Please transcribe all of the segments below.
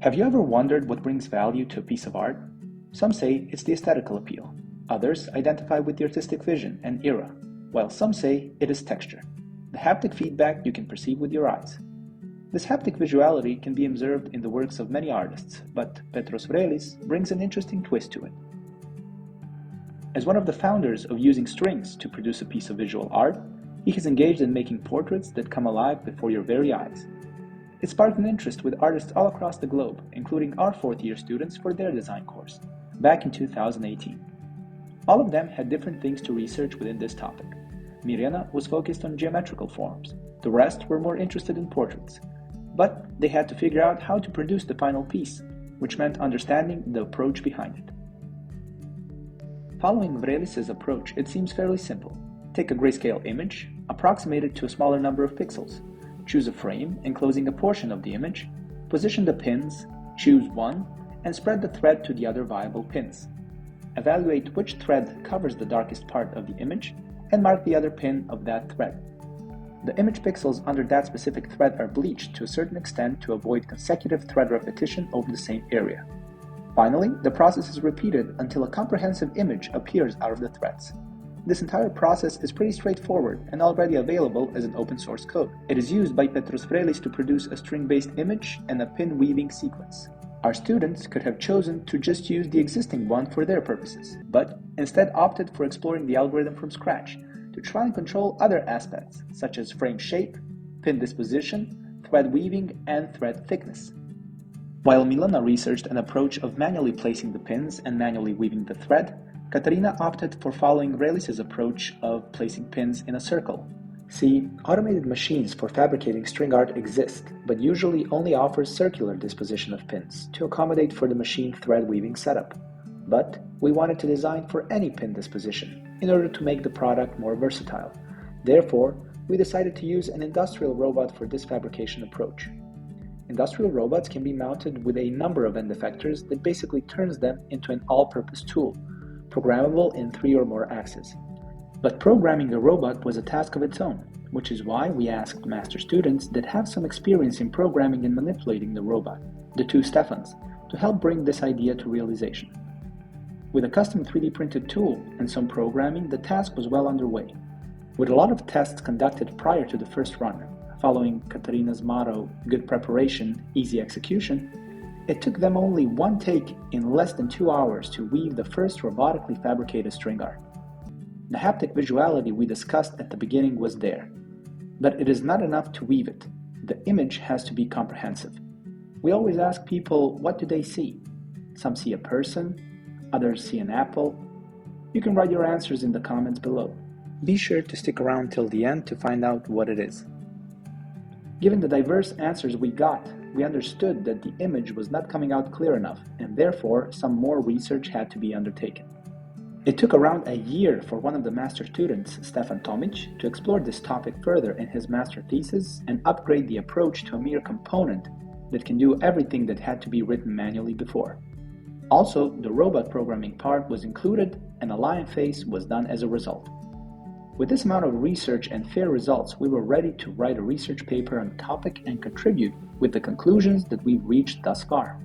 Have you ever wondered what brings value to a piece of art? Some say it's the aesthetical appeal. Others identify with the artistic vision and era, while some say it is texture, the haptic feedback you can perceive with your eyes. This haptic visuality can be observed in the works of many artists, but Petros Vrelis brings an interesting twist to it. As one of the founders of using strings to produce a piece of visual art, he has engaged in making portraits that come alive before your very eyes. It sparked an interest with artists all across the globe, including our fourth-year students for their design course, back in 2018. All of them had different things to research within this topic. Mirjana was focused on geometrical forms, the rest were more interested in portraits. But they had to figure out how to produce the final piece, which meant understanding the approach behind it. Following Vrelis' approach, it seems fairly simple. Take a grayscale image, approximate it to a smaller number of pixels, choose a frame enclosing a portion of the image, position the pins, choose one, and spread the thread to the other viable pins. Evaluate which thread covers the darkest part of the image, and mark the other pin of that thread. The image pixels under that specific thread are bleached to a certain extent to avoid consecutive thread repetition over the same area. Finally, the process is repeated until a comprehensive image appears out of the threads. This entire process is pretty straightforward and already available as an open source code. It is used by Petros Vrelis to produce a string-based image and a pin weaving sequence. Our students could have chosen to just use the existing one for their purposes, but instead opted for exploring the algorithm from scratch to try and control other aspects, such as frame shape, pin disposition, thread weaving, and thread thickness. While Milana researched an approach of manually placing the pins and manually weaving the thread, Katarina opted for following Vrelis' approach of placing pins in a circle. See, automated machines for fabricating string art exist, but usually only offer circular disposition of pins to accommodate for the machine thread weaving setup. But we wanted to design for any pin disposition in order to make the product more versatile. Therefore, we decided to use an industrial robot for this fabrication approach. Industrial robots can be mounted with a number of end effectors that basically turns them into an all-purpose tool, programmable in 3 or more axes. But programming a robot was a task of its own, which is why we asked master students that have some experience in programming and manipulating the robot, the two Stefans, to help bring this idea to realization. With a custom 3D printed tool and some programming, the task was well underway. With a lot of tests conducted prior to the first run, following Katarina's motto, good preparation, easy execution, it took them only one take in less than 2 hours to weave the first robotically fabricated string art. The haptic visuality we discussed at the beginning was there, but it is not enough to weave it. The image has to be comprehensive. We always ask people, what do they see? Some see a person, others see an apple. You can write your answers in the comments below. Be sure to stick around till the end to find out what it is. Given the diverse answers we got, we understood that the image was not coming out clear enough, and therefore some more research had to be undertaken. It took around a year for one of the master students, Stefan Tomic, to explore this topic further in his master thesis and upgrade the approach to a mere component that can do everything that had to be written manually before. Also, the robot programming part was included and a lion face was done as a result. With this amount of research and fair results, we were ready to write a research paper on the topic and contribute with the conclusions that we've reached thus far.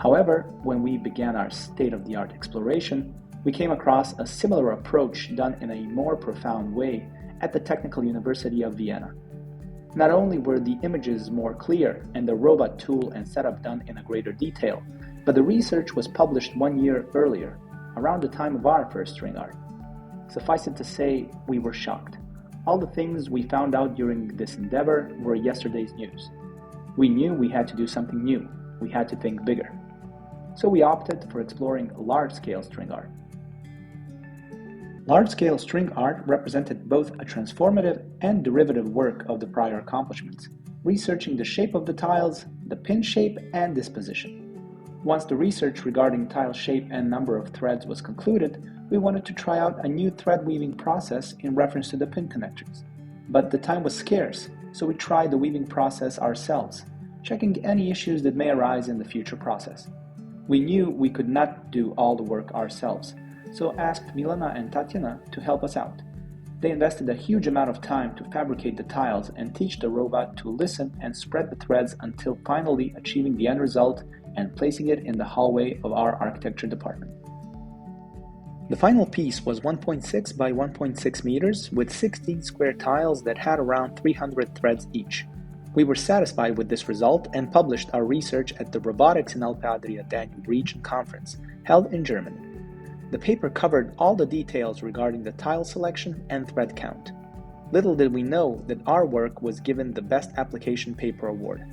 However, when we began our state-of-the-art exploration, we came across a similar approach done in a more profound way at the Technical University of Vienna. Not only were the images more clear and the robot tool and setup done in a greater detail, but the research was published 1 year earlier, around the time of our first string art. Suffice it to say, we were shocked. All the things we found out during this endeavor were yesterday's news. We knew we had to do something new. We had to think bigger. So we opted for exploring large-scale string art. Large-scale string art represented both a transformative and derivative work of the prior accomplishments, researching the shape of the tiles, the pin shape, and disposition. Once the research regarding tile shape and number of threads was concluded, we wanted to try out a new thread weaving process in reference to the pin connectors. But the time was scarce, so we tried the weaving process ourselves, checking any issues that may arise in the future process. We knew we could not do all the work ourselves, so asked Milana and Tatiana to help us out. They invested a huge amount of time to fabricate the tiles and teach the robot to listen and spread the threads until finally achieving the end result and placing it in the hallway of our architecture department. The final piece was 1.6 by 1.6 meters with 16 square tiles that had around 300 threads each. We were satisfied with this result and published our research at the Robotics in Alpe Adria Danube Region Conference, held in Germany. The paper covered all the details regarding the tile selection and thread count. Little did we know that our work was given the Best Application Paper Award.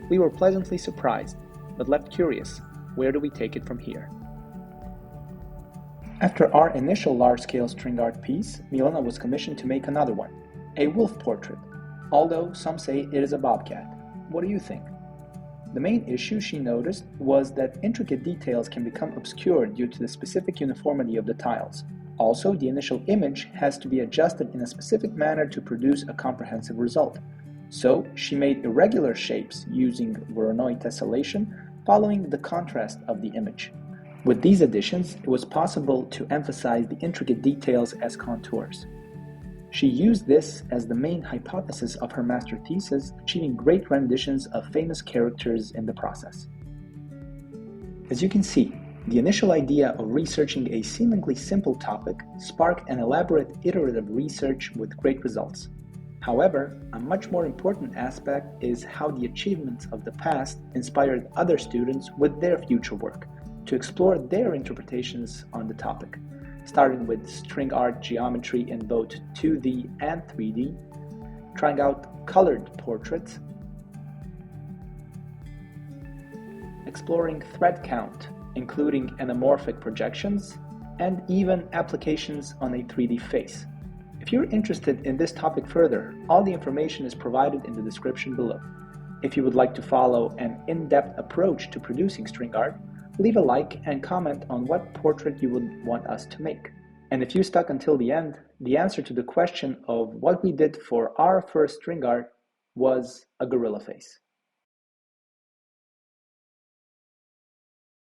We were pleasantly surprised, but left curious, where do we take it from here? After our initial large-scale string art piece, Milena was commissioned to make another one, a wolf portrait, although some say it is a bobcat. What do you think? The main issue she noticed was that intricate details can become obscured due to the specific uniformity of the tiles. Also, the initial image has to be adjusted in a specific manner to produce a comprehensive result. So, she made irregular shapes using Voronoi tessellation, following the contrast of the image. With these additions, it was possible to emphasize the intricate details as contours. She used this as the main hypothesis of her master thesis, achieving great renditions of famous characters in the process. As you can see, the initial idea of researching a seemingly simple topic sparked an elaborate iterative research with great results. However, a much more important aspect is how the achievements of the past inspired other students with their future work to explore their interpretations on the topic, starting with string art geometry in both 2D and 3D, trying out colored portraits, exploring thread count, including anamorphic projections, and even applications on a 3D face. If you're interested in this topic further, all the information is provided in the description below. If you would like to follow an in-depth approach to producing string art, leave a like and comment on what portrait you would want us to make. And if you stuck until the end, the answer to the question of what we did for our first string art was a gorilla face.